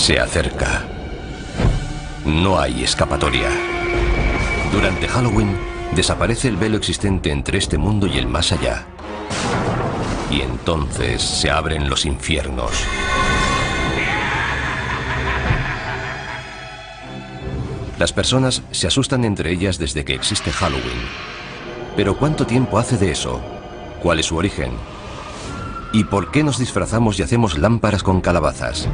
Se acerca. No hay escapatoria. Durante Halloween, desaparece el velo existente entre este mundo y el más allá. Y entonces se abren los infiernos. Las personas se asustan entre ellas desde que existe Halloween. Pero ¿cuánto tiempo hace de eso? ¿Cuál es su origen? ¿Y por qué nos disfrazamos y hacemos lámparas con calabazas?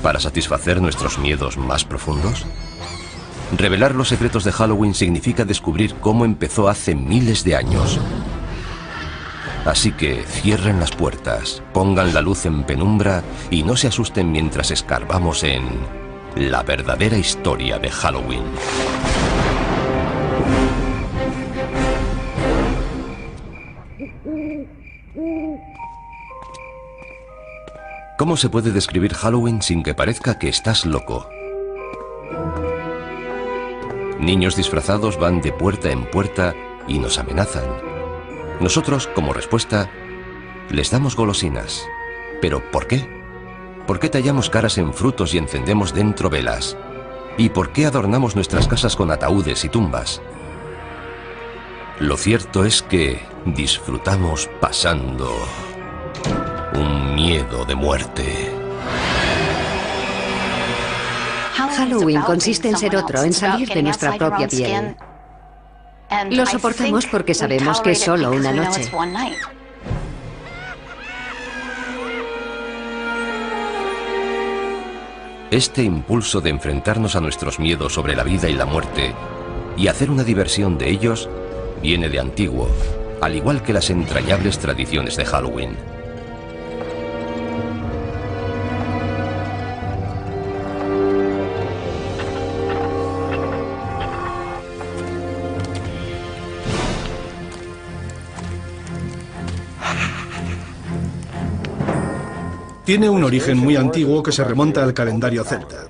¿Para satisfacer nuestros miedos más profundos? Revelar los secretos de Halloween significa descubrir cómo empezó hace miles de años. Así que cierren las puertas, pongan la luz en penumbra y no se asusten mientras escarbamos en la verdadera historia de Halloween. ¿Cómo se puede describir Halloween sin que parezca que estás loco? Niños disfrazados van de puerta en puerta y nos amenazan. Nosotros, como respuesta, les damos golosinas. ¿Pero por qué? ¿Por qué tallamos caras en frutos y encendemos dentro velas? ¿Y por qué adornamos nuestras casas con ataúdes y tumbas? Lo cierto es que disfrutamos pasando un miedo de muerte. Halloween consiste en ser otro, en salir de nuestra propia piel. Lo soportamos porque sabemos que es solo una noche. Este impulso de enfrentarnos a nuestros miedos sobre la vida y la muerte y hacer una diversión de ellos viene de antiguo, al igual que las entrañables tradiciones de Halloween. Tiene un origen muy antiguo que se remonta al calendario celta.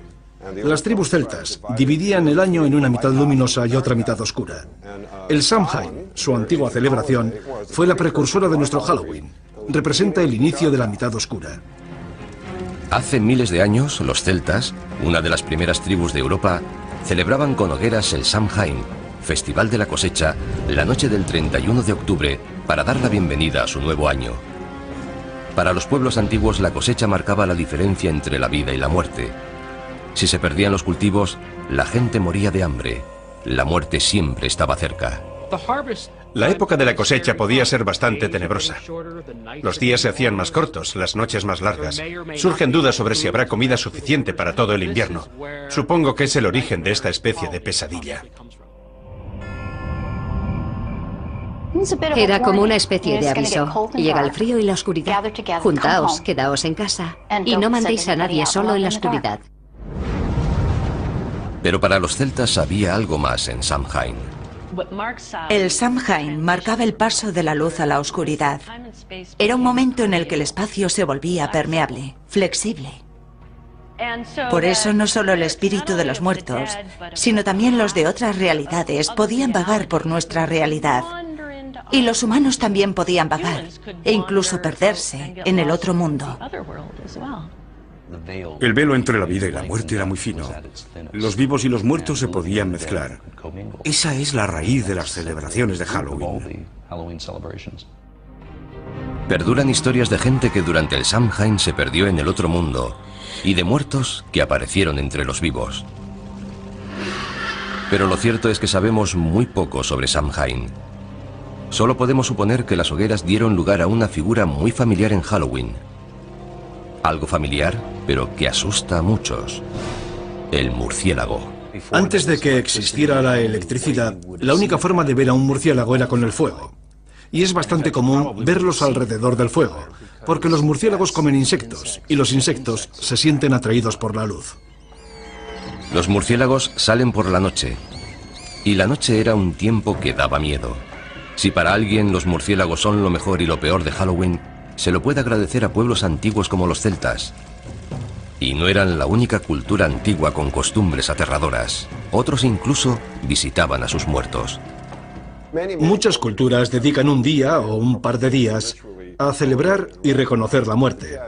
Las tribus celtas dividían el año en una mitad luminosa y otra mitad oscura. El Samhain, su antigua celebración, fue la precursora de nuestro Halloween. Representa el inicio de la mitad oscura. Hace miles de años, los celtas, una de las primeras tribus de Europa, celebraban con hogueras el Samhain, festival de la cosecha, la noche del 31 de octubre, para dar la bienvenida a su nuevo año. Para los pueblos antiguos, la cosecha marcaba la diferencia entre la vida y la muerte. Si se perdían los cultivos, la gente moría de hambre. La muerte siempre estaba cerca. La época de la cosecha podía ser bastante tenebrosa. Los días se hacían más cortos, las noches más largas. Surgen dudas sobre si habrá comida suficiente para todo el invierno. Supongo que es el origen de esta especie de pesadilla. Era como una especie de aviso. Llega el frío y la oscuridad. Juntaos, quedaos en casa y no mandéis a nadie solo en la oscuridad. Pero para los celtas había algo más en Samhain. El Samhain marcaba el paso de la luz a la oscuridad. Era un momento en el que el espacio se volvía permeable, flexible. Por eso no solo el espíritu de los muertos, sino también los de otras realidades podían vagar por nuestra realidad. Y los humanos también podían vagar e incluso perderse en el otro mundo. El velo entre la vida y la muerte era muy fino. Los vivos y los muertos se podían mezclar. Esa es la raíz de las celebraciones de Halloween. Perduran historias de gente que durante el Samhain se perdió en el otro mundo y de muertos que aparecieron entre los vivos. Pero lo cierto es que sabemos muy poco sobre Samhain. Solo podemos suponer que las hogueras dieron lugar a una figura muy familiar en Halloween. Algo familiar, pero que asusta a muchos. El murciélago. Antes de que existiera la electricidad, la única forma de ver a un murciélago era con el fuego. Y es bastante común verlos alrededor del fuego, porque los murciélagos comen insectos, y los insectos se sienten atraídos por la luz. Los murciélagos salen por la noche, y la noche era un tiempo que daba miedo. Si para alguien los murciélagos son lo mejor y lo peor de Halloween, se lo puede agradecer a pueblos antiguos como los celtas. Y no eran la única cultura antigua con costumbres aterradoras. Otros incluso visitaban a sus muertos. Muchas culturas dedican un día o un par de días a celebrar y reconocer la muerte.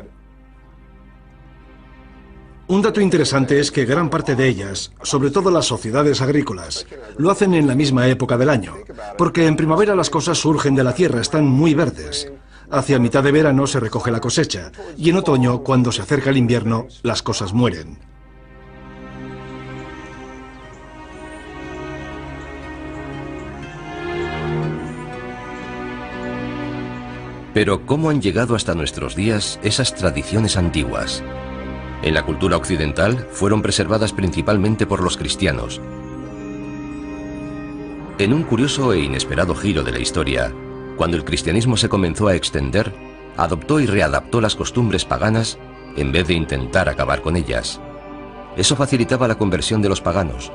Un dato interesante es que gran parte de ellas, sobre todo las sociedades agrícolas, lo hacen en la misma época del año, porque en primavera las cosas surgen de la tierra, están muy verdes. Hacia mitad de verano se recoge la cosecha, y en otoño, cuando se acerca el invierno, las cosas mueren. Pero ¿cómo han llegado hasta nuestros días esas tradiciones antiguas? En la cultura occidental fueron preservadas principalmente por los cristianos. En un curioso e inesperado giro de la historia, cuando el cristianismo se comenzó a extender, adoptó y readaptó las costumbres paganas en vez de intentar acabar con ellas. Eso facilitaba la conversión de los paganos.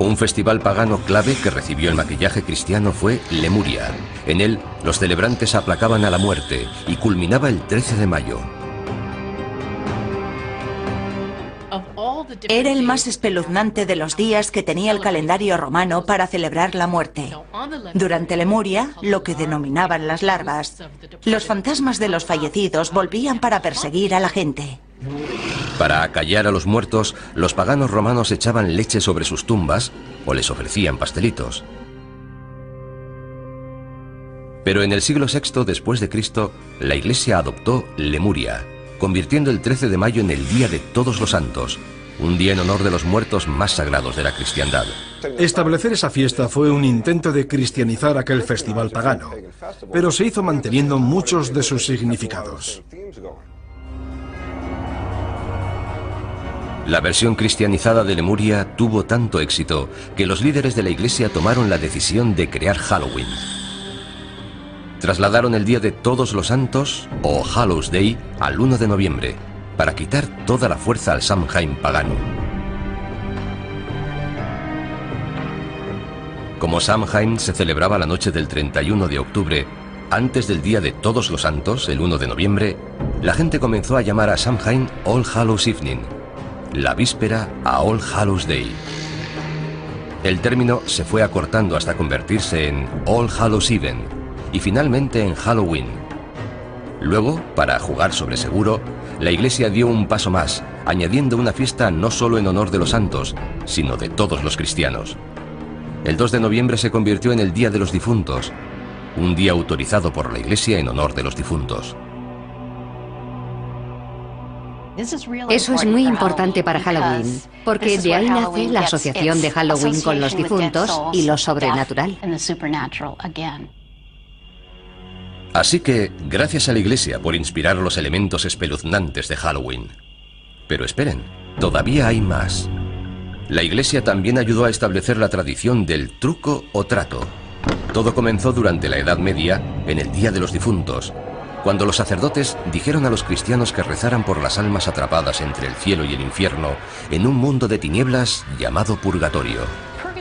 Un festival pagano clave que recibió el maquillaje cristiano fue Lemuria. En él, los celebrantes aplacaban a la muerte y culminaba el 13 de mayo. Era el más espeluznante de los días que tenía el calendario romano para celebrar la muerte. Durante Lemuria, lo que denominaban las larvas, los fantasmas de los fallecidos volvían para perseguir a la gente. Para acallar a los muertos, los paganos romanos echaban leche sobre sus tumbas o les ofrecían pastelitos. Pero en el siglo VI después de Cristo, la Iglesia adoptó Lemuria, convirtiendo el 13 de mayo en el Día de Todos los Santos, un día en honor de los muertos más sagrados de la cristiandad. Establecer esa fiesta fue un intento de cristianizar aquel festival pagano, pero se hizo manteniendo muchos de sus significados. La versión cristianizada de Lemuria tuvo tanto éxito que los líderes de la Iglesia tomaron la decisión de crear Halloween. Trasladaron el Día de Todos los Santos, o Hallows Day, al 1 de noviembre, para quitar toda la fuerza al Samhain pagano. Como Samhain se celebraba la noche del 31 de octubre, antes del Día de Todos los Santos, el 1 de noviembre, la gente comenzó a llamar a Samhain All Hallows Evening, la víspera a All Hallows Day. El término se fue acortando hasta convertirse en All Hallows Even y finalmente en Halloween. Luego, para jugar sobre seguro, la Iglesia dio un paso más, añadiendo una fiesta no solo en honor de los santos, sino de todos los cristianos. El 2 de noviembre se convirtió en el Día de los Difuntos, un día autorizado por la Iglesia en honor de los difuntos. Eso es muy importante para Halloween, porque de ahí nace la asociación de Halloween con los difuntos y lo sobrenatural. Así que, gracias a la Iglesia por inspirar los elementos espeluznantes de Halloween. Pero esperen, todavía hay más. La Iglesia también ayudó a establecer la tradición del truco o trato. Todo comenzó durante la Edad Media, en el Día de los Difuntos, cuando los sacerdotes dijeron a los cristianos que rezaran por las almas atrapadas entre el cielo y el infierno en un mundo de tinieblas llamado purgatorio.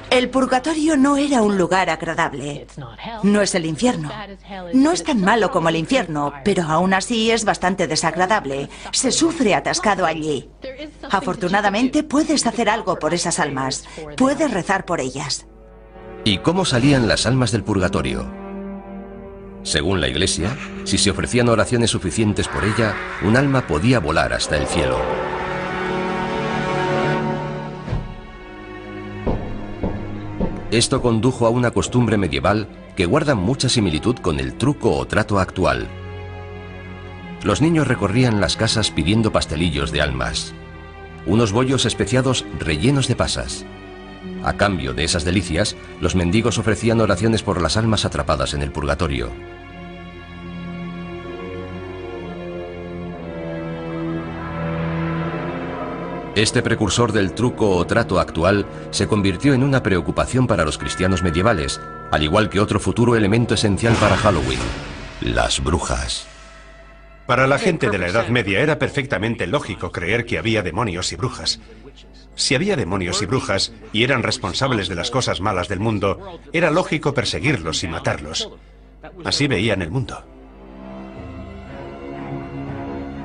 El purgatorio no era un lugar agradable. No es el infierno. No es tan malo como el infierno, pero aún así es bastante desagradable. Se sufre atascado allí. Afortunadamente puedes hacer algo por esas almas. Puedes rezar por ellas. ¿Y cómo salían las almas del purgatorio? Según la Iglesia, si se ofrecían oraciones suficientes por ella, un alma podía volar hasta el cielo. Esto condujo a una costumbre medieval que guarda mucha similitud con el truco o trato actual. Los niños recorrían las casas pidiendo pastelillos de almas, unos bollos especiados rellenos de pasas. A cambio de esas delicias, los mendigos ofrecían oraciones por las almas atrapadas en el purgatorio. Este precursor del truco o trato actual se convirtió en una preocupación para los cristianos medievales, al igual que otro futuro elemento esencial para Halloween: las brujas. Para la gente de la Edad Media era perfectamente lógico creer que había demonios y brujas. Si había demonios y brujas y eran responsables de las cosas malas del mundo, era lógico perseguirlos y matarlos. Así veían el mundo.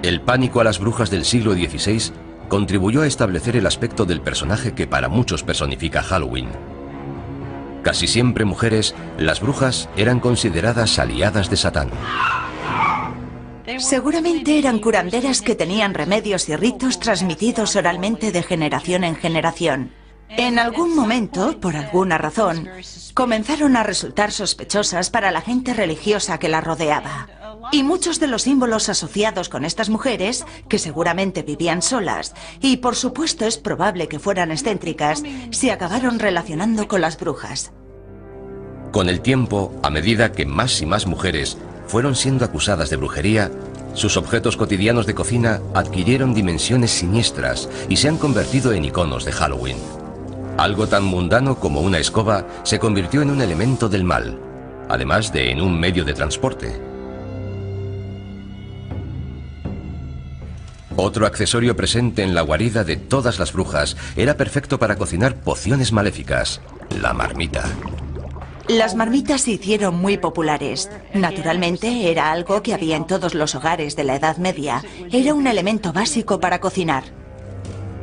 El pánico a las brujas del siglo XVI contribuyó a establecer el aspecto del personaje que para muchos personifica Halloween. Casi siempre mujeres, las brujas eran consideradas aliadas de Satán. Seguramente eran curanderas que tenían remedios y ritos transmitidos oralmente de generación en generación. En algún momento, por alguna razón, comenzaron a resultar sospechosas para la gente religiosa que las rodeaba. Y muchos de los símbolos asociados con estas mujeres, que seguramente vivían solas, y por supuesto es probable que fueran excéntricas, se acabaron relacionando con las brujas. Con el tiempo, a medida que más y más mujeres fueron siendo acusadas de brujería, sus objetos cotidianos de cocina adquirieron dimensiones siniestras y se han convertido en iconos de Halloween. Algo tan mundano como una escoba se convirtió en un elemento del mal, además de en un medio de transporte. Otro accesorio presente en la guarida de todas las brujas era perfecto para cocinar pociones maléficas: la marmita. Las marmitas se hicieron muy populares. Naturalmente, era algo que había en todos los hogares de la Edad Media. Era un elemento básico para cocinar.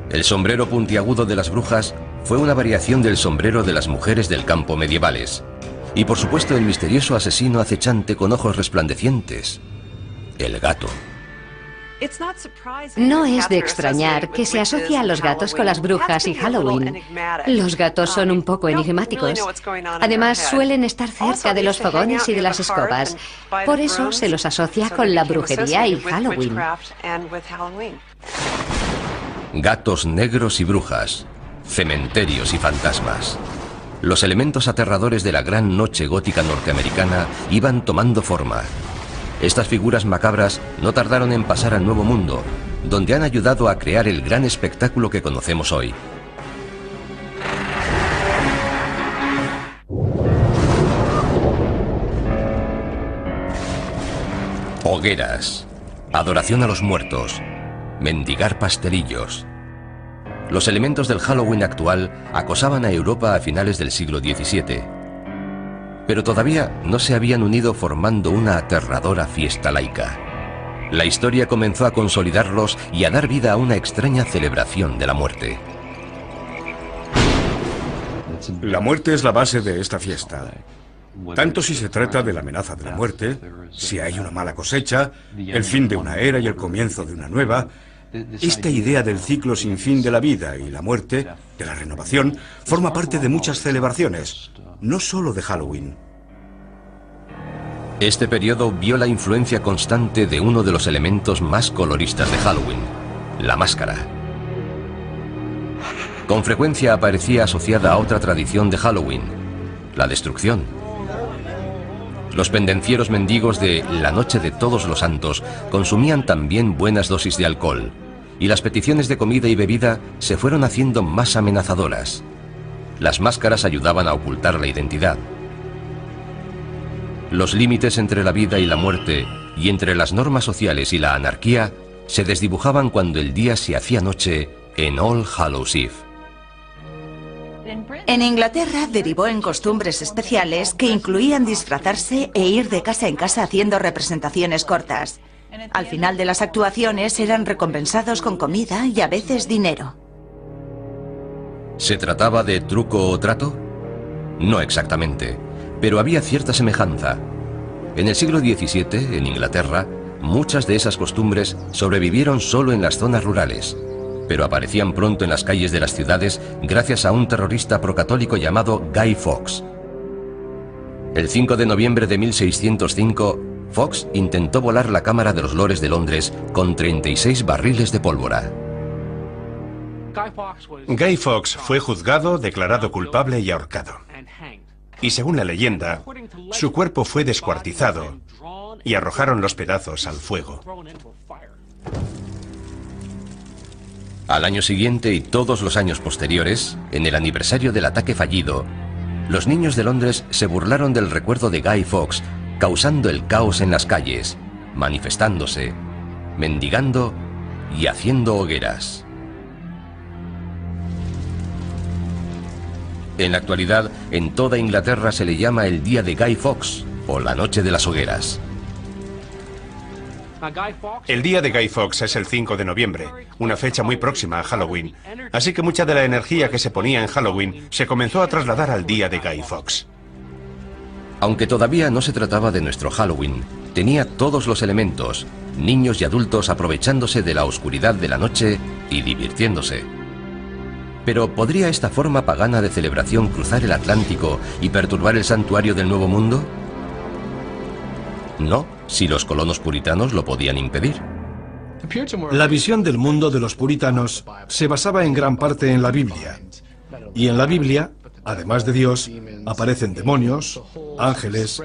El sombrero puntiagudo de las brujas fue una variación del sombrero de las mujeres del campo medievales. Y por supuesto el misterioso asesino acechante con ojos resplandecientes: el gato. No es de extrañar que se asocie a los gatos con las brujas y Halloween. Los gatos son un poco enigmáticos. Además, suelen estar cerca de los fogones y de las escobas. Por eso se los asocia con la brujería y Halloween. Gatos negros y brujas, cementerios y fantasmas. Los elementos aterradores de la gran noche gótica norteamericana iban tomando forma. Estas figuras macabras no tardaron en pasar al Nuevo Mundo, donde han ayudado a crear el gran espectáculo que conocemos hoy. Hogueras, adoración a los muertos, mendigar pastelillos. Los elementos del Halloween actual acosaban a Europa a finales del siglo XVII. Pero todavía no se habían unido formando una aterradora fiesta laica. La historia comenzó a consolidarlos y a dar vida a una extraña celebración de la muerte. La muerte es la base de esta fiesta. Tanto si se trata de la amenaza de la muerte, si hay una mala cosecha, el fin de una era y el comienzo de una nueva. Esta idea del ciclo sin fin de la vida y la muerte, de la renovación, forma parte de muchas celebraciones, no solo de Halloween. Este periodo vio la influencia constante de uno de los elementos más coloristas de Halloween: la máscara. Con frecuencia aparecía asociada a otra tradición de Halloween: la destrucción. Los pendencieros mendigos de la Noche de Todos los Santos consumían también buenas dosis de alcohol, y las peticiones de comida y bebida se fueron haciendo más amenazadoras. Las máscaras ayudaban a ocultar la identidad. Los límites entre la vida y la muerte, y entre las normas sociales y la anarquía, se desdibujaban cuando el día se hacía noche en All Hallows Eve. En Inglaterra derivó en costumbres especiales que incluían disfrazarse e ir de casa en casa haciendo representaciones cortas. Al final de las actuaciones eran recompensados con comida y a veces dinero. ¿Se trataba de truco o trato? No exactamente, pero había cierta semejanza. En el siglo XVII, en Inglaterra, muchas de esas costumbres sobrevivieron solo en las zonas rurales, pero aparecían pronto en las calles de las ciudades gracias a un terrorista procatólico llamado Guy Fawkes. El 5 de noviembre de 1605, Fawkes intentó volar la Cámara de los Lores de Londres con 36 barriles de pólvora. Guy Fawkes fue juzgado, declarado culpable y ahorcado. Y según la leyenda, su cuerpo fue descuartizado y arrojaron los pedazos al fuego. Al año siguiente y todos los años posteriores, en el aniversario del ataque fallido, los niños de Londres se burlaron del recuerdo de Guy Fawkes, causando el caos en las calles, manifestándose, mendigando y haciendo hogueras. En la actualidad, en toda Inglaterra se le llama el Día de Guy Fawkes o la Noche de las Hogueras. El día de Guy Fawkes es el 5 de noviembre, una fecha muy próxima a Halloween. Así que mucha de la energía que se ponía en Halloween se comenzó a trasladar al día de Guy Fawkes. Aunque todavía no se trataba de nuestro Halloween, tenía todos los elementos, niños y adultos aprovechándose de la oscuridad de la noche y divirtiéndose. Pero ¿podría esta forma pagana de celebración cruzar el Atlántico y perturbar el santuario del Nuevo Mundo? No, si los colonos puritanos lo podían impedir. La visión del mundo de los puritanos se basaba en gran parte en la Biblia. Y en la Biblia, además de Dios, aparecen demonios, ángeles,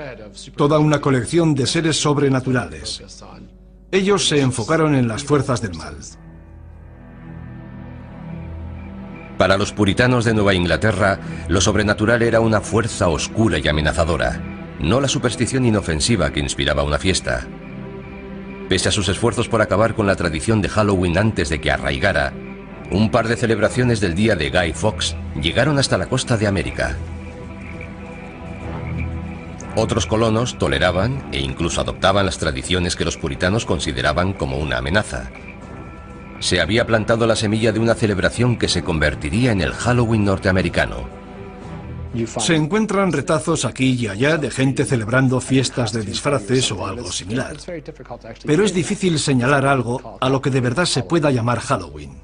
toda una colección de seres sobrenaturales. Ellos se enfocaron en las fuerzas del mal. Para los puritanos de Nueva Inglaterra, lo sobrenatural era una fuerza oscura y amenazadora, no la superstición inofensiva que inspiraba una fiesta. Pese a sus esfuerzos por acabar con la tradición de Halloween antes de que arraigara, un par de celebraciones del día de Guy Fawkes llegaron hasta la costa de América. Otros colonos toleraban e incluso adoptaban las tradiciones que los puritanos consideraban como una amenaza. Se había plantado la semilla de una celebración que se convertiría en el Halloween norteamericano. Se encuentran retazos aquí y allá de gente celebrando fiestas de disfraces o algo similar. Pero es difícil señalar algo a lo que de verdad se pueda llamar Halloween.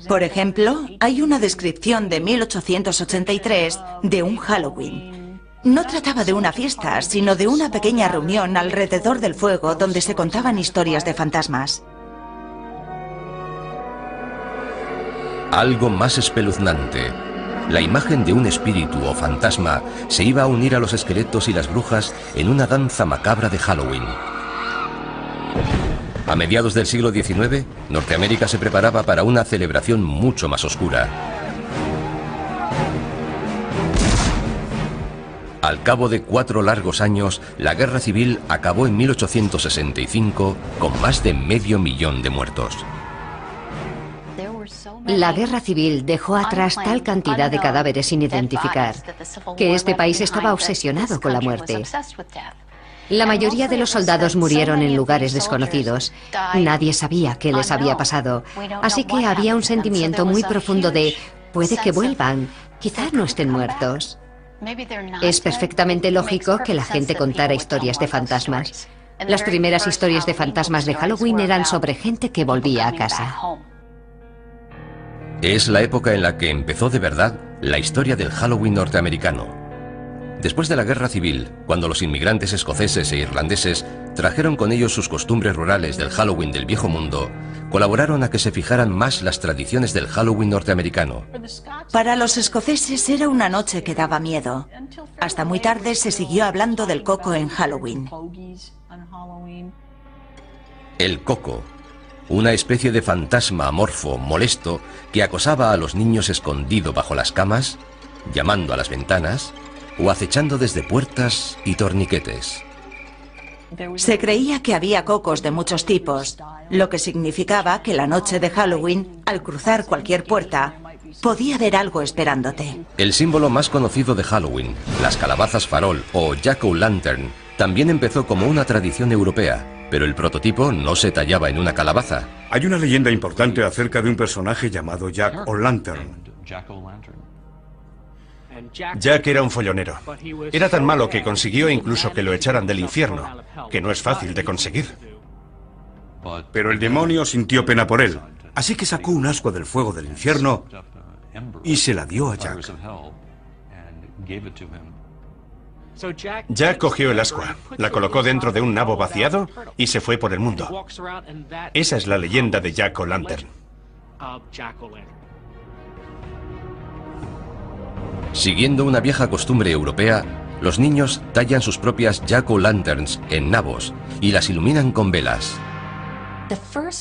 Por ejemplo, hay una descripción de 1883 de un Halloween. No trataba de una fiesta, sino de una pequeña reunión alrededor del fuego donde se contaban historias de fantasmas. Algo más espeluznante. La imagen de un espíritu o fantasma se iba a unir a los esqueletos y las brujas en una danza macabra de Halloween. A mediados del siglo XIX, Norteamérica se preparaba para una celebración mucho más oscura. Al cabo de 4 largos años, la Guerra Civil acabó en 1865 con más de 500.000 de muertos. La guerra civil dejó atrás tal cantidad de cadáveres sin identificar que este país estaba obsesionado con la muerte. La mayoría de los soldados murieron en lugares desconocidos. Nadie sabía qué les había pasado. Así que había un sentimiento muy profundo de puede que vuelvan, quizás no estén muertos. Es perfectamente lógico que la gente contara historias de fantasmas. Las primeras historias de fantasmas de Halloween eran sobre gente que volvía a casa. Es la época en la que empezó de verdad la historia del Halloween norteamericano. Después de la Guerra Civil, cuando los inmigrantes escoceses e irlandeses trajeron con ellos sus costumbres rurales del Halloween del Viejo Mundo, colaboraron a que se fijaran más las tradiciones del Halloween norteamericano. Para los escoceses era una noche que daba miedo. Hasta muy tarde se siguió hablando del coco en Halloween. El coco, una especie de fantasma amorfo, molesto, que acosaba a los niños escondido bajo las camas, llamando a las ventanas o acechando desde puertas y torniquetes. Se creía que había cocos de muchos tipos, lo que significaba que la noche de Halloween, al cruzar cualquier puerta, podía haber algo esperándote. El símbolo más conocido de Halloween, las calabazas farol o jack-o'-lantern, también empezó como una tradición europea, pero el prototipo no se tallaba en una calabaza. Hay una leyenda importante acerca de un personaje llamado Jack O'Lantern. Jack era un follonero. Era tan malo que consiguió incluso que lo echaran del infierno, que no es fácil de conseguir. Pero el demonio sintió pena por él, así que sacó un ascua del fuego del infierno y se la dio a Jack. Jack cogió el ascua, la colocó dentro de un nabo vaciado y se fue por el mundo. Esa es la leyenda de Jack O'Lantern. Siguiendo una vieja costumbre europea, los niños tallan sus propias jack-o'-lanterns en nabos y las iluminan con velas.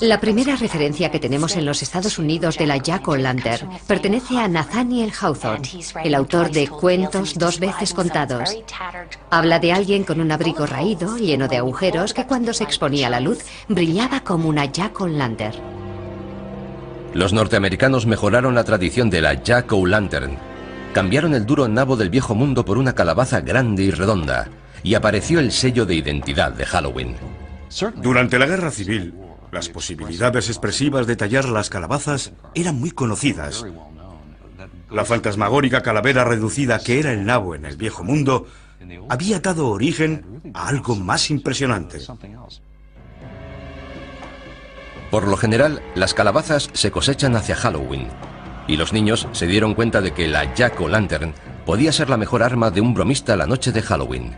La primera referencia que tenemos en los Estados Unidos de la jack-o'-lantern pertenece a Nathaniel Hawthorne, el autor de Cuentos 2 veces contados. Habla de alguien con un abrigo raído, lleno de agujeros, que cuando se exponía a la luz brillaba como una jack-o'-lantern. Los norteamericanos mejoraron la tradición de la jack-o'-lantern. Cambiaron el duro nabo del Viejo Mundo por una calabaza grande y redonda, y apareció el sello de identidad de Halloween. Durante la Guerra Civil, las posibilidades expresivas de tallar las calabazas eran muy conocidas. La fantasmagórica calavera reducida que era el nabo en el Viejo Mundo había dado origen a algo más impresionante. Por lo general, las calabazas se cosechan hacia Halloween, y los niños se dieron cuenta de que la Jack-o'-lantern podía ser la mejor arma de un bromista la noche de Halloween.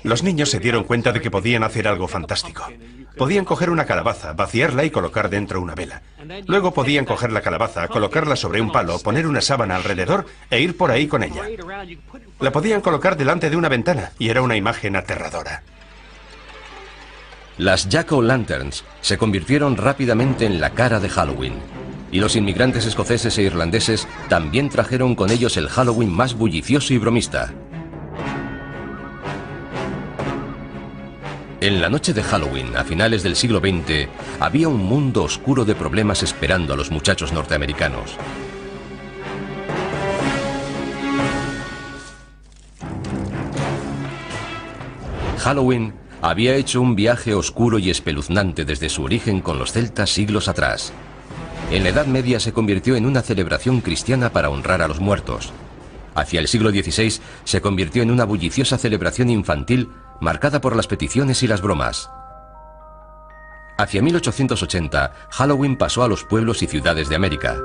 Los niños se dieron cuenta de que podían hacer algo fantástico. Podían coger una calabaza, vaciarla y colocar dentro una vela. Luego podían coger la calabaza, colocarla sobre un palo, poner una sábana alrededor e ir por ahí con ella. La podían colocar delante de una ventana y era una imagen aterradora. Las Jack-o'-lanterns se convirtieron rápidamente en la cara de Halloween, y los inmigrantes escoceses e irlandeses también trajeron con ellos el Halloween más bullicioso y bromista. En la noche de Halloween, a finales del siglo XX, había un mundo oscuro de problemas esperando a los muchachos norteamericanos. Halloween había hecho un viaje oscuro y espeluznante desde su origen con los celtas siglos atrás. En la Edad Media se convirtió en una celebración cristiana para honrar a los muertos. Hacia el siglo XVI se convirtió en una bulliciosa celebración infantil marcada por las peticiones y las bromas. Hacia 1880, Halloween pasó a los pueblos y ciudades de América.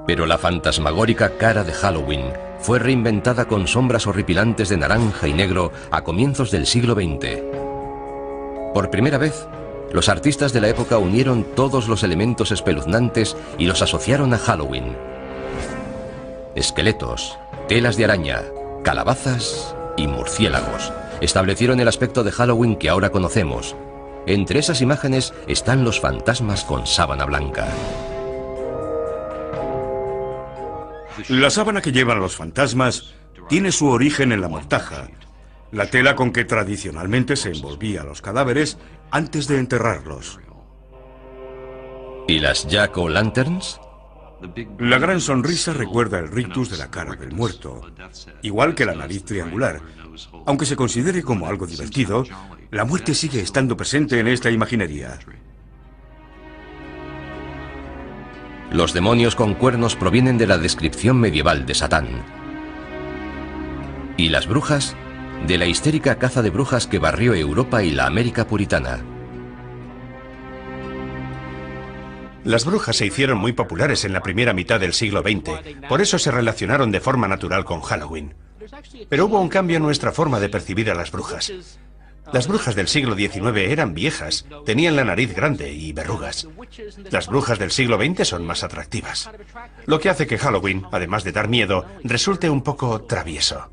Pero la fantasmagórica cara de Halloween fue reinventada con sombras horripilantes de naranja y negro a comienzos del siglo XX. Por primera vez, los artistas de la época unieron todos los elementos espeluznantes y los asociaron a Halloween. Esqueletos, telas de araña, calabazas y murciélagos establecieron el aspecto de Halloween que ahora conocemos. Entre esas imágenes están los fantasmas con sábana blanca. La sábana que llevan los fantasmas tiene su origen en la mortaja, la tela con que tradicionalmente se envolvía a los cadáveres antes de enterrarlos. ¿Y las Jack-o'-lanterns? La gran sonrisa recuerda el rictus de la cara del muerto, igual que la nariz triangular. Aunque se considere como algo divertido, la muerte sigue estando presente en esta imaginería. Los demonios con cuernos provienen de la descripción medieval de Satán. ¿Y las brujas? De la histérica caza de brujas que barrió Europa y la América puritana. Las brujas se hicieron muy populares en la primera mitad del siglo XX, por eso se relacionaron de forma natural con Halloween. Pero hubo un cambio en nuestra forma de percibir a las brujas. Las brujas del siglo XIX eran viejas, tenían la nariz grande y verrugas. Las brujas del siglo XX son más atractivas, lo que hace que Halloween, además de dar miedo, resulte un poco travieso.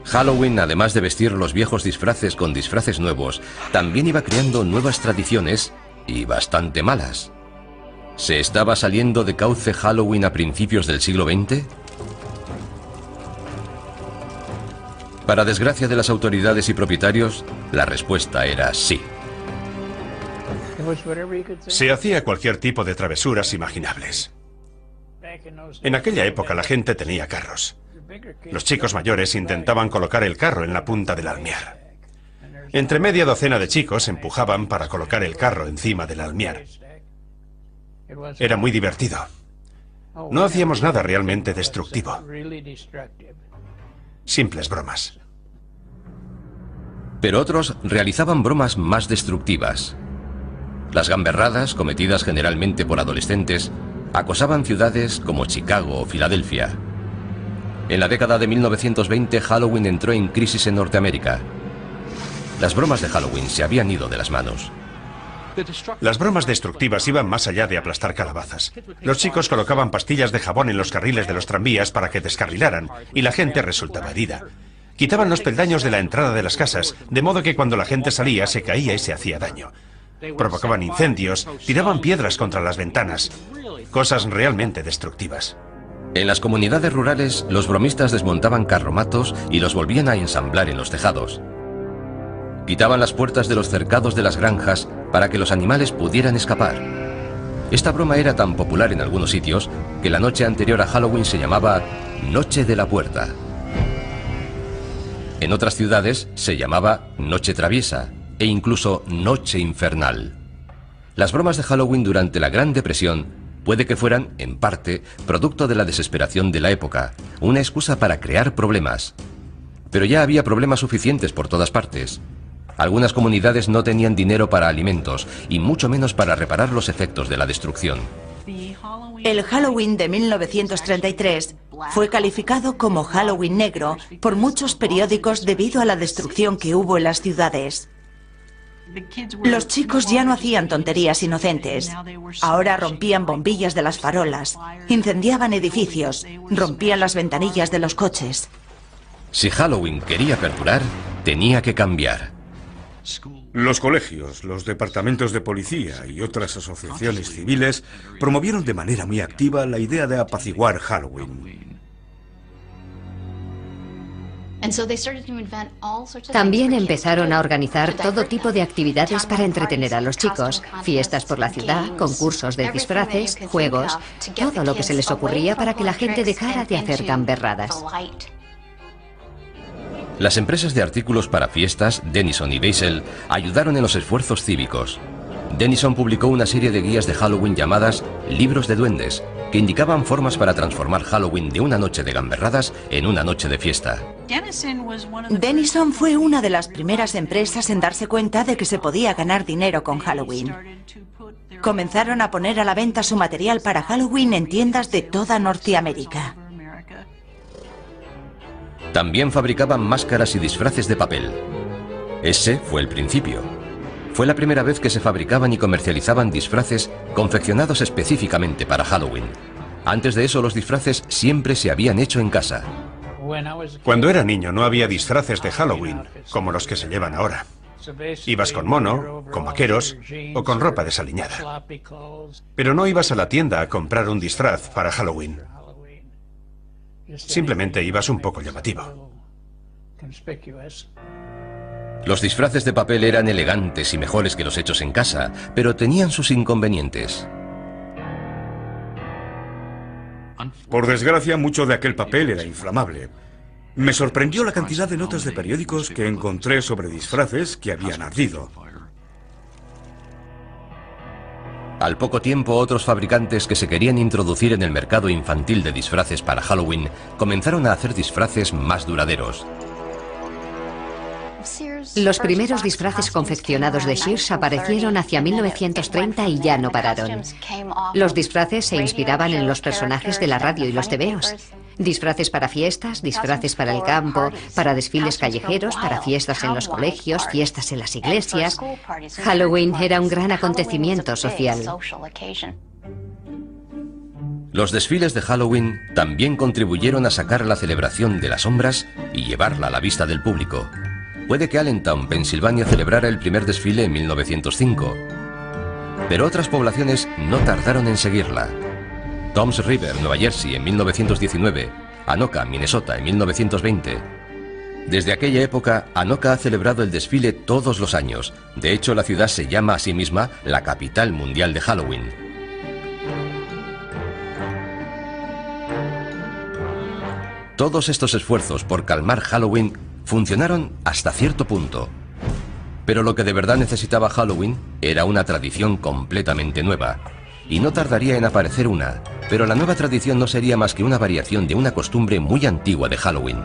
Halloween, además de vestir los viejos disfraces con disfraces nuevos, también iba creando nuevas tradiciones y bastante malas. ¿Se estaba saliendo de cauce Halloween a principios del siglo XX? Para desgracia de las autoridades y propietarios, la respuesta era sí. Se hacía cualquier tipo de travesuras imaginables. En aquella época la gente tenía carros. Los chicos mayores intentaban colocar el carro en la punta del almiar. Entre media docena de chicos empujaban para colocar el carro encima del almiar. Era muy divertido. No hacíamos nada realmente destructivo. Simples bromas. Pero otros realizaban bromas más destructivas. Las gamberradas, cometidas generalmente por adolescentes, acosaban ciudades como Chicago o Filadelfia. En la década de 1920, Halloween entró en crisis en Norteamérica. Las bromas de Halloween se habían ido de las manos. Las bromas destructivas iban más allá de aplastar calabazas. Los chicos colocaban pastillas de jabón en los carriles de los tranvías para que descarrilaran, y la gente resultaba herida. Quitaban los peldaños de la entrada de las casas, de modo que cuando la gente salía se caía y se hacía daño. Provocaban incendios, tiraban piedras contra las ventanas. Cosas realmente destructivas. En las comunidades rurales, los bromistas desmontaban carromatos y los volvían a ensamblar en los tejados. Quitaban las puertas de los cercados de las granjas para que los animales pudieran escapar. Esta broma era tan popular en algunos sitios que la noche anterior a Halloween se llamaba Noche de la Puerta. En otras ciudades se llamaba Noche Traviesa e incluso Noche Infernal. Las bromas de Halloween durante la Gran Depresión puede que fueran, en parte, producto de la desesperación de la época, una excusa para crear problemas. Pero ya había problemas suficientes por todas partes. Algunas comunidades no tenían dinero para alimentos y mucho menos para reparar los efectos de la destrucción. El Halloween de 1933 fue calificado como Halloween negro por muchos periódicos debido a la destrucción que hubo en las ciudades. Los chicos ya no hacían tonterías inocentes. Ahora rompían bombillas de las farolas, incendiaban edificios, rompían las ventanillas de los coches. Si Halloween quería perdurar, tenía que cambiar. Los colegios, los departamentos de policía y otras asociaciones civiles promovieron de manera muy activa la idea de apaciguar Halloween. También empezaron a organizar todo tipo de actividades para entretener a los chicos. Fiestas por la ciudad, concursos de disfraces, juegos, todo lo que se les ocurría para que la gente dejara de hacer gamberradas. Las empresas de artículos para fiestas, Denison y Beisel, ayudaron en los esfuerzos cívicos. Denison publicó una serie de guías de Halloween llamadas Libros de Duendes, que indicaban formas para transformar Halloween de una noche de gamberradas en una noche de fiesta. Denison fue una de las primeras empresas en darse cuenta de que se podía ganar dinero con Halloween. Comenzaron a poner a la venta su material para Halloween en tiendas de toda Norteamérica. También fabricaban máscaras y disfraces de papel. Ese fue el principio. Fue la primera vez que se fabricaban y comercializaban disfraces confeccionados específicamente para Halloween. Antes de eso, los disfraces siempre se habían hecho en casa. Cuando era niño no había disfraces de Halloween, como los que se llevan ahora. Ibas con mono, con vaqueros o con ropa desaliñada. Pero no ibas a la tienda a comprar un disfraz para Halloween. Simplemente ibas un poco llamativo. Los disfraces de papel eran elegantes y mejores que los hechos en casa, pero tenían sus inconvenientes. Por desgracia, mucho de aquel papel era inflamable. Me sorprendió la cantidad de notas de periódicos que encontré sobre disfraces que habían ardido. Al poco tiempo, otros fabricantes que se querían introducir en el mercado infantil de disfraces para Halloween comenzaron a hacer disfraces más duraderos. Los primeros disfraces confeccionados de Sears aparecieron hacia 1930 y ya no pararon. Los disfraces se inspiraban en los personajes de la radio y los tebeos. Disfraces para fiestas, disfraces para el campo, para desfiles callejeros, para fiestas en los colegios, fiestas en las iglesias. Halloween era un gran acontecimiento social. Los desfiles de Halloween también contribuyeron a sacar la celebración de las sombras y llevarla a la vista del público. Puede que Allentown, Pensilvania, celebrara el primer desfile en 1905, pero otras poblaciones no tardaron en seguirla. Toms River, Nueva Jersey, en 1919, Anoka, Minnesota, en 1920. Desde aquella época, Anoka ha celebrado el desfile todos los años. De hecho, la ciudad se llama a sí misma la capital mundial de Halloween. Todos estos esfuerzos por calmar Halloween funcionaron hasta cierto punto. Pero lo que de verdad necesitaba Halloween era una tradición completamente nueva. Y no tardaría en aparecer una, pero la nueva tradición no sería más que una variación de una costumbre muy antigua de Halloween.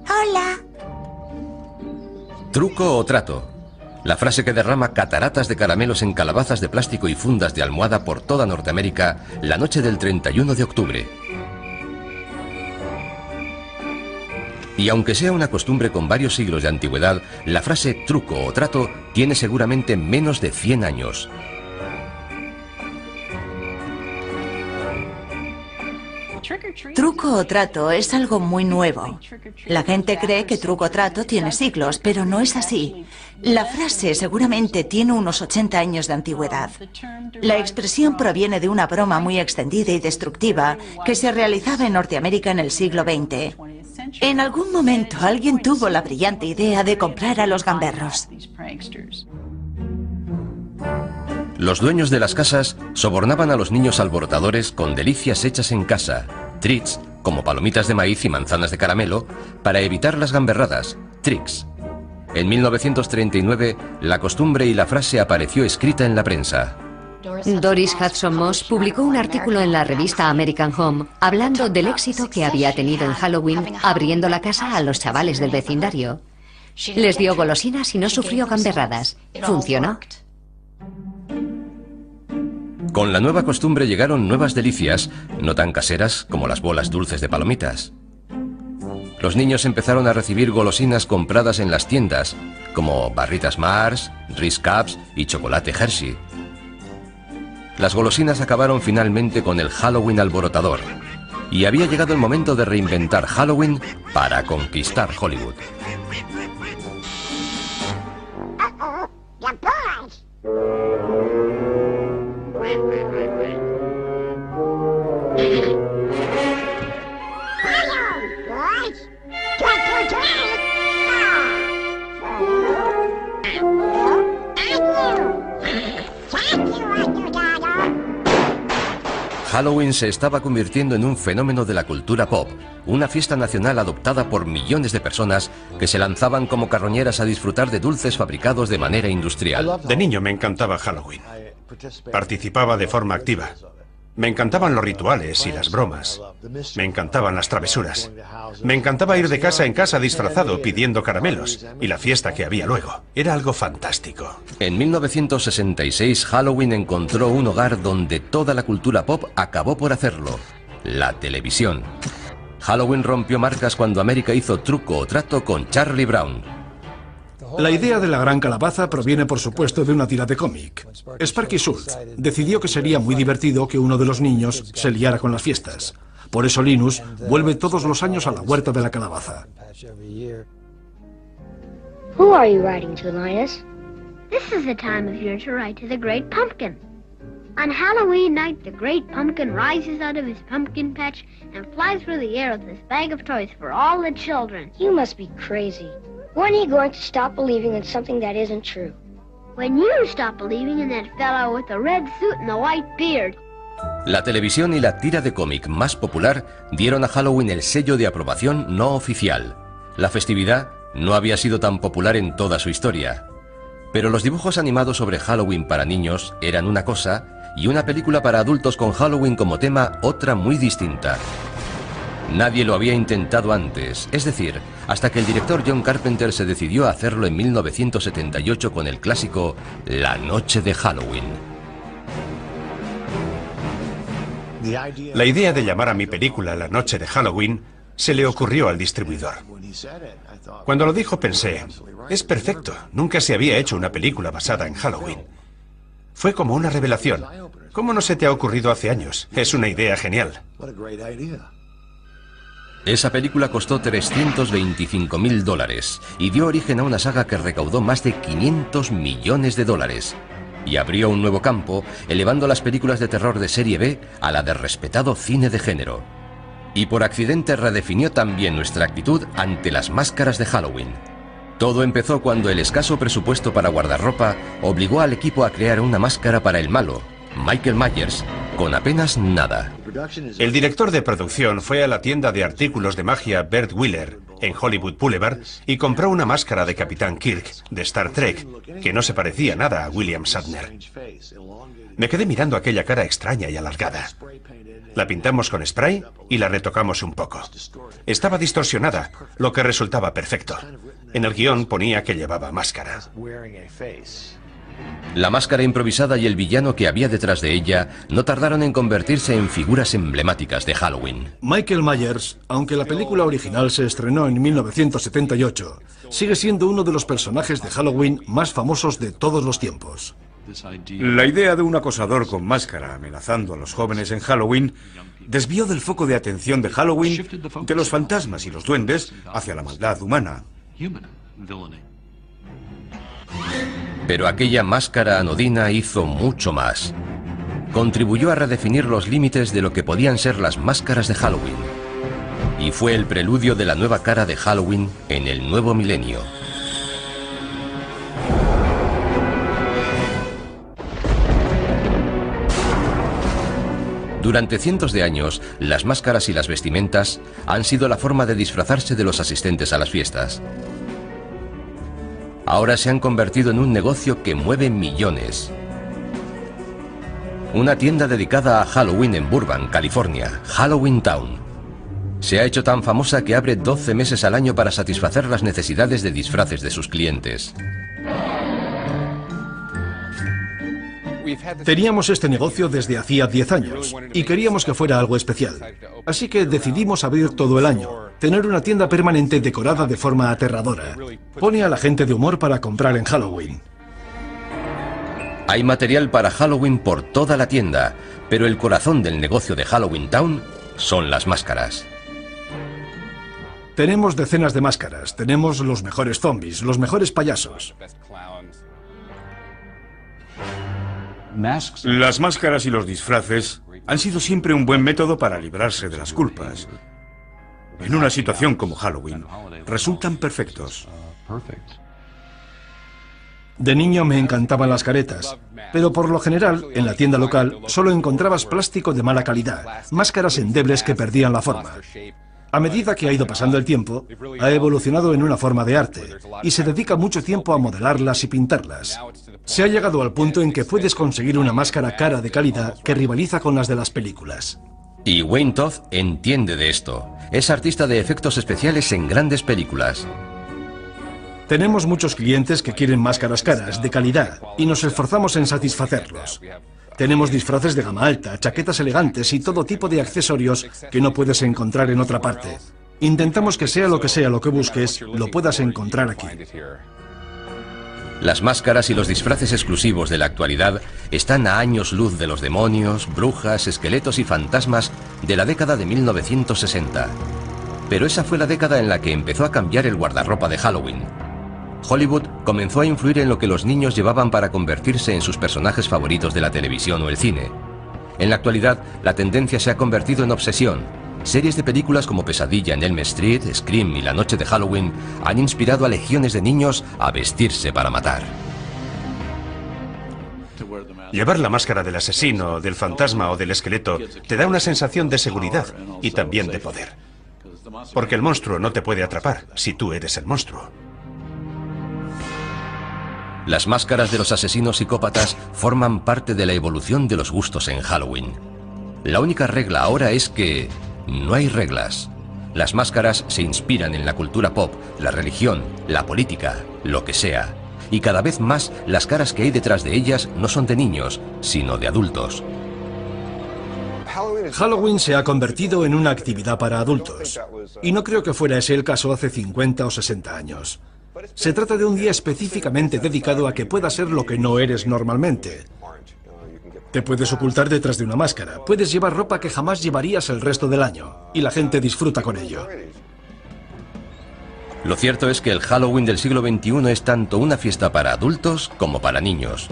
Hola. Truco o trato. La frase que derrama cataratas de caramelos en calabazas de plástico y fundas de almohada por toda Norteamérica la noche del 31 de octubre. Y aunque sea una costumbre con varios siglos de antigüedad, la frase truco o trato tiene seguramente menos de 100 años. Truco o trato es algo muy nuevo. La gente cree que truco o trato tiene siglos, pero no es así. La frase seguramente tiene unos 80 años de antigüedad. La expresión proviene de una broma muy extendida y destructiva que se realizaba en Norteamérica en el siglo XX. En algún momento alguien tuvo la brillante idea de comprar a los gamberros. Los dueños de las casas sobornaban a los niños alborotadores con delicias hechas en casa, treats, como palomitas de maíz y manzanas de caramelo, para evitar las gamberradas, tricks. En 1939, la costumbre y la frase apareció escrita en la prensa. Doris Hudson Moss publicó un artículo en la revista American Home hablando del éxito que había tenido en Halloween abriendo la casa a los chavales del vecindario. Les dio golosinas y no sufrió gamberradas. Funcionó. Con la nueva costumbre llegaron nuevas delicias, no tan caseras como las bolas dulces de palomitas. Los niños empezaron a recibir golosinas compradas en las tiendas, como barritas Mars, Ritz Cups y chocolate Hershey. Las golosinas acabaron finalmente con el Halloween alborotador, y había llegado el momento de reinventar Halloween para conquistar Hollywood. Halloween se estaba convirtiendo en un fenómeno de la cultura pop, una fiesta nacional adoptada por millones de personas que se lanzaban como carroñeras a disfrutar de dulces fabricados de manera industrial. De niño me encantaba Halloween. Participaba de forma activa. Me encantaban los rituales y las bromas. Me encantaban las travesuras. Me encantaba ir de casa en casa disfrazado pidiendo caramelos y la fiesta que había luego. Era algo fantástico. En 1966 Halloween encontró un hogar donde toda la cultura pop acabó por hacerlo: la televisión. Halloween rompió marcas cuando América hizo Truco o Trato con Charlie Brown. La idea de la gran calabaza proviene, por supuesto, de una tira de cómic. Sparky Schultz decidió que sería muy divertido que uno de los niños se liara con las fiestas. Por eso Linus vuelve todos los años a la huerta de la calabaza. Who are you writing to, Linus? This is the time of year to write to the Great Pumpkin. On Halloween night, the Great Pumpkin rises out of his pumpkin patch and flies through the air with this bag of toys for all the children. You must be crazy. When are you going to stop believing in something that isn't true? When you stop believing in that fellow with the red suit and the white beard. La televisión y la tira de cómic más popular dieron a Halloween el sello de aprobación no oficial. La festividad no había sido tan popular en toda su historia. Pero los dibujos animados sobre Halloween para niños eran una cosa y una película para adultos con Halloween como tema otra muy distinta. Nadie lo había intentado antes, es decir, hasta que el director John Carpenter se decidió a hacerlo en 1978 con el clásico La Noche de Halloween. La idea de llamar a mi película La Noche de Halloween se le ocurrió al distribuidor. Cuando lo dijo pensé, es perfecto, nunca se había hecho una película basada en Halloween. Fue como una revelación. ¿Cómo no se te ha ocurrido hace años? Es una idea genial. Esa película costó $325.000 y dio origen a una saga que recaudó más de $500 millones y abrió un nuevo campo, elevando las películas de terror de serie B a la de respetado cine de género. Y por accidente redefinió también nuestra actitud ante las máscaras de Halloween. Todo empezó cuando el escaso presupuesto para guardarropa obligó al equipo a crear una máscara para el malo, Michael Myers, con apenas nada. El director de producción fue a la tienda de artículos de magia Bert Wheeler en Hollywood Boulevard y compró una máscara de Capitán Kirk de Star Trek que no se parecía nada a William Shatner. Me quedé mirando aquella cara extraña y alargada. La pintamos con spray y la retocamos un poco. Estaba distorsionada, lo que resultaba perfecto. En el guión ponía que llevaba máscara. La máscara improvisada y el villano que había detrás de ella no tardaron en convertirse en figuras emblemáticas de Halloween. Michael Myers, aunque la película original se estrenó en 1978, sigue siendo uno de los personajes de Halloween más famosos de todos los tiempos. La idea de un acosador con máscara amenazando a los jóvenes en Halloween desvió del foco de atención de Halloween de los fantasmas y los duendes hacia la maldad humana. Pero aquella máscara anodina hizo mucho más. Contribuyó a redefinir los límites de lo que podían ser las máscaras de Halloween. Y fue el preludio de la nueva cara de Halloween en el nuevo milenio. Durante cientos de años, las máscaras y las vestimentas han sido la forma de disfrazarse de los asistentes a las fiestas. Ahora se han convertido en un negocio que mueve millones. Una tienda dedicada a Halloween en Burbank, California, Halloween Town. Se ha hecho tan famosa que abre 12 meses al año para satisfacer las necesidades de disfraces de sus clientes. Teníamos este negocio desde hacía 10 años y queríamos que fuera algo especial. Así que decidimos abrir todo el año, tener una tienda permanente decorada de forma aterradora. Pone a la gente de humor para comprar en Halloween. Hay material para Halloween por toda la tienda, pero el corazón del negocio de Halloween Town son las máscaras. Tenemos decenas de máscaras, tenemos los mejores zombies, los mejores payasos. Las máscaras y los disfraces han sido siempre un buen método para librarse de las culpas. En una situación como Halloween, resultan perfectos. De niño me encantaban las caretas, pero por lo general, en la tienda local, solo encontrabas plástico de mala calidad, máscaras endebles que perdían la forma. A medida que ha ido pasando el tiempo, ha evolucionado en una forma de arte y se dedica mucho tiempo a modelarlas y pintarlas. Se ha llegado al punto en que puedes conseguir una máscara cara de calidad que rivaliza con las de las películas. Y Wayne Todd entiende de esto. Es artista de efectos especiales en grandes películas. Tenemos muchos clientes que quieren máscaras caras, de calidad, y nos esforzamos en satisfacerlos. Tenemos disfraces de gama alta, chaquetas elegantes y todo tipo de accesorios que no puedes encontrar en otra parte. Intentamos que sea lo que busques, lo puedas encontrar aquí. Las máscaras y los disfraces exclusivos de la actualidad están a años luz de los demonios, brujas, esqueletos y fantasmas de la década de 1960. Pero esa fue la década en la que empezó a cambiar el guardarropa de Halloween. Hollywood comenzó a influir en lo que los niños llevaban para convertirse en sus personajes favoritos de la televisión o el cine. En la actualidad, la tendencia se ha convertido en obsesión. Series de películas como Pesadilla en Elm Street, Scream y La Noche de Halloween han inspirado a legiones de niños a vestirse para matar. Llevar la máscara del asesino, del fantasma o del esqueleto te da una sensación de seguridad y también de poder. Porque el monstruo no te puede atrapar si tú eres el monstruo. Las máscaras de los asesinos psicópatas forman parte de la evolución de los gustos en Halloween. La única regla ahora es que no hay reglas. Las máscaras se inspiran en la cultura pop, la religión, la política, lo que sea. Y cada vez más las caras que hay detrás de ellas no son de niños, sino de adultos. Halloween se ha convertido en una actividad para adultos. Y no creo que fuera ese el caso hace 50 o 60 años. Se trata de un día específicamente dedicado a que puedas ser lo que no eres normalmente. Te puedes ocultar detrás de una máscara, puedes llevar ropa que jamás llevarías el resto del año, y la gente disfruta con ello. Lo cierto es que el Halloween del siglo XXI es tanto una fiesta para adultos como para niños.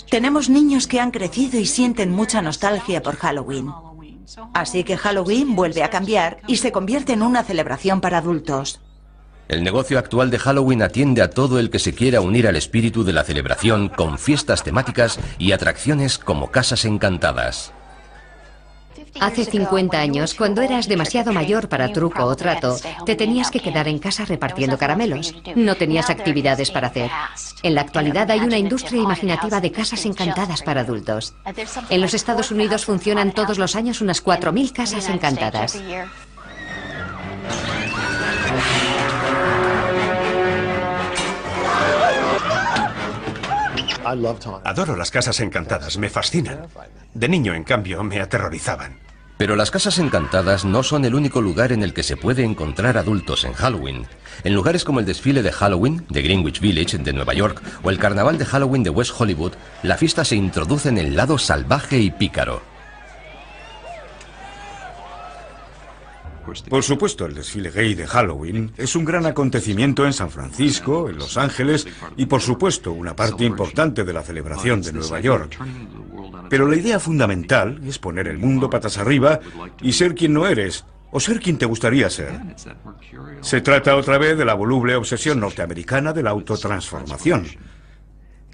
Tenemos niños que han crecido y sienten mucha nostalgia por Halloween. Así que Halloween vuelve a cambiar y se convierte en una celebración para adultos. El negocio actual de Halloween atiende a todo el que se quiera unir al espíritu de la celebración con fiestas temáticas y atracciones como casas encantadas. Hace 50 años, cuando eras demasiado mayor para truco o trato, te tenías que quedar en casa repartiendo caramelos. No tenías actividades para hacer. En la actualidad hay una industria imaginativa de casas encantadas para adultos. En los Estados Unidos funcionan todos los años unas 4.000 casas encantadas. Adoro las casas encantadas, me fascinan. De niño, en cambio, me aterrorizaban. Pero las casas encantadas no son el único lugar en el que se puede encontrar adultos en Halloween. En lugares como el desfile de Halloween de Greenwich Village de Nueva York o el carnaval de Halloween de West Hollywood, la fiesta se introduce en el lado salvaje y pícaro. Por supuesto, el desfile gay de Halloween es un gran acontecimiento en San Francisco, en Los Ángeles y, por supuesto, una parte importante de la celebración de Nueva York. Pero la idea fundamental es poner el mundo patas arriba y ser quien no eres, o ser quien te gustaría ser. Se trata otra vez de la voluble obsesión norteamericana de la autotransformación.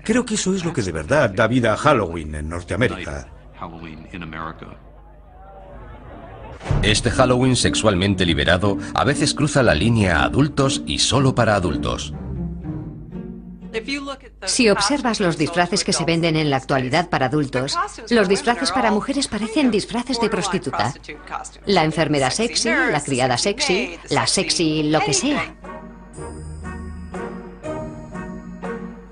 Creo que eso es lo que de verdad da vida a Halloween en Norteamérica. Este Halloween sexualmente liberado a veces cruza la línea a adultos y solo para adultos. Si observas los disfraces que se venden en la actualidad para adultos, los disfraces para mujeres parecen disfraces de prostituta. La enfermera sexy, la criada sexy, la sexy lo que sea.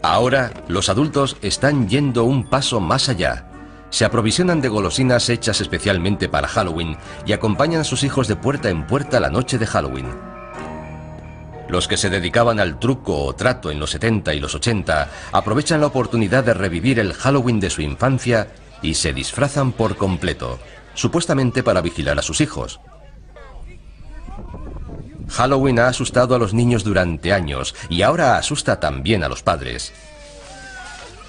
Ahora, los adultos están yendo un paso más allá. Se aprovisionan de golosinas hechas especialmente para Halloween y acompañan a sus hijos de puerta en puerta la noche de Halloween. Los que se dedicaban al truco o trato en los 70 y los 80 aprovechan la oportunidad de revivir el Halloween de su infancia y se disfrazan por completo, supuestamente para vigilar a sus hijos. Halloween ha asustado a los niños durante años y ahora asusta también a los padres.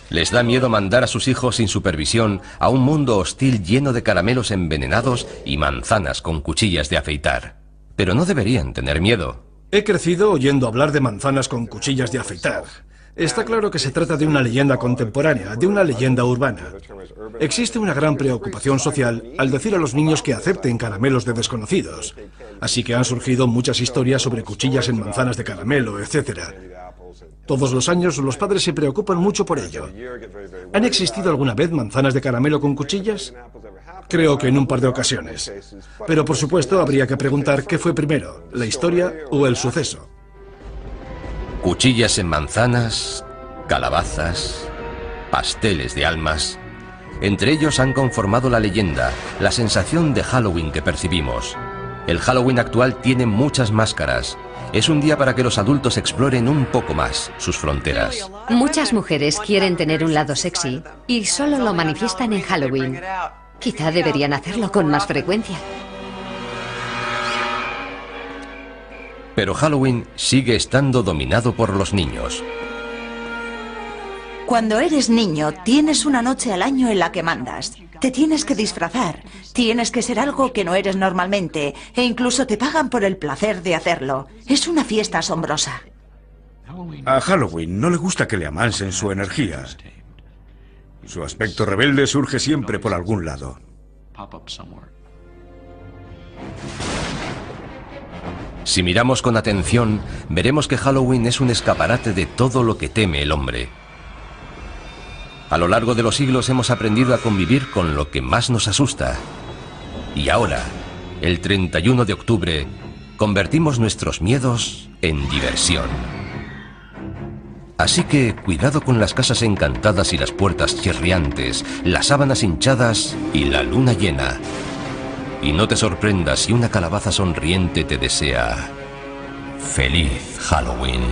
Les da miedo mandar a sus hijos sin supervisión a un mundo hostil lleno de caramelos envenenados y manzanas con cuchillas de afeitar. Pero no deberían tener miedo. He crecido oyendo hablar de manzanas con cuchillas de afeitar. Está claro que se trata de una leyenda contemporánea, de una leyenda urbana. Existe una gran preocupación social al decir a los niños que acepten caramelos de desconocidos. Así que han surgido muchas historias sobre cuchillas en manzanas de caramelo, etc. Todos los años los padres se preocupan mucho por ello. ¿Han existido alguna vez manzanas de caramelo con cuchillas? Creo que en un par de ocasiones. Pero por supuesto habría que preguntar qué fue primero, la historia o el suceso. Cuchillas en manzanas, calabazas, pasteles de almas. Entre ellos han conformado la leyenda, la sensación de Halloween que percibimos. El Halloween actual tiene muchas máscaras. Es un día para que los adultos exploren un poco más sus fronteras. Muchas mujeres quieren tener un lado sexy y solo lo manifiestan en Halloween. Quizá deberían hacerlo con más frecuencia. Pero Halloween sigue estando dominado por los niños. Cuando eres niño, tienes una noche al año en la que mandas. Te tienes que disfrazar, tienes que ser algo que no eres normalmente, e incluso te pagan por el placer de hacerlo. Es una fiesta asombrosa. A Halloween no le gusta que le amansen su energía. Su aspecto rebelde surge siempre por algún lado. Si miramos con atención, veremos que Halloween es un escaparate de todo lo que teme el hombre. A lo largo de los siglos hemos aprendido a convivir con lo que más nos asusta. Y ahora, el 31 de octubre, convertimos nuestros miedos en diversión. Así que cuidado con las casas encantadas y las puertas chirriantes, las sábanas hinchadas y la luna llena. Y no te sorprendas si una calabaza sonriente te desea ¡Feliz Halloween!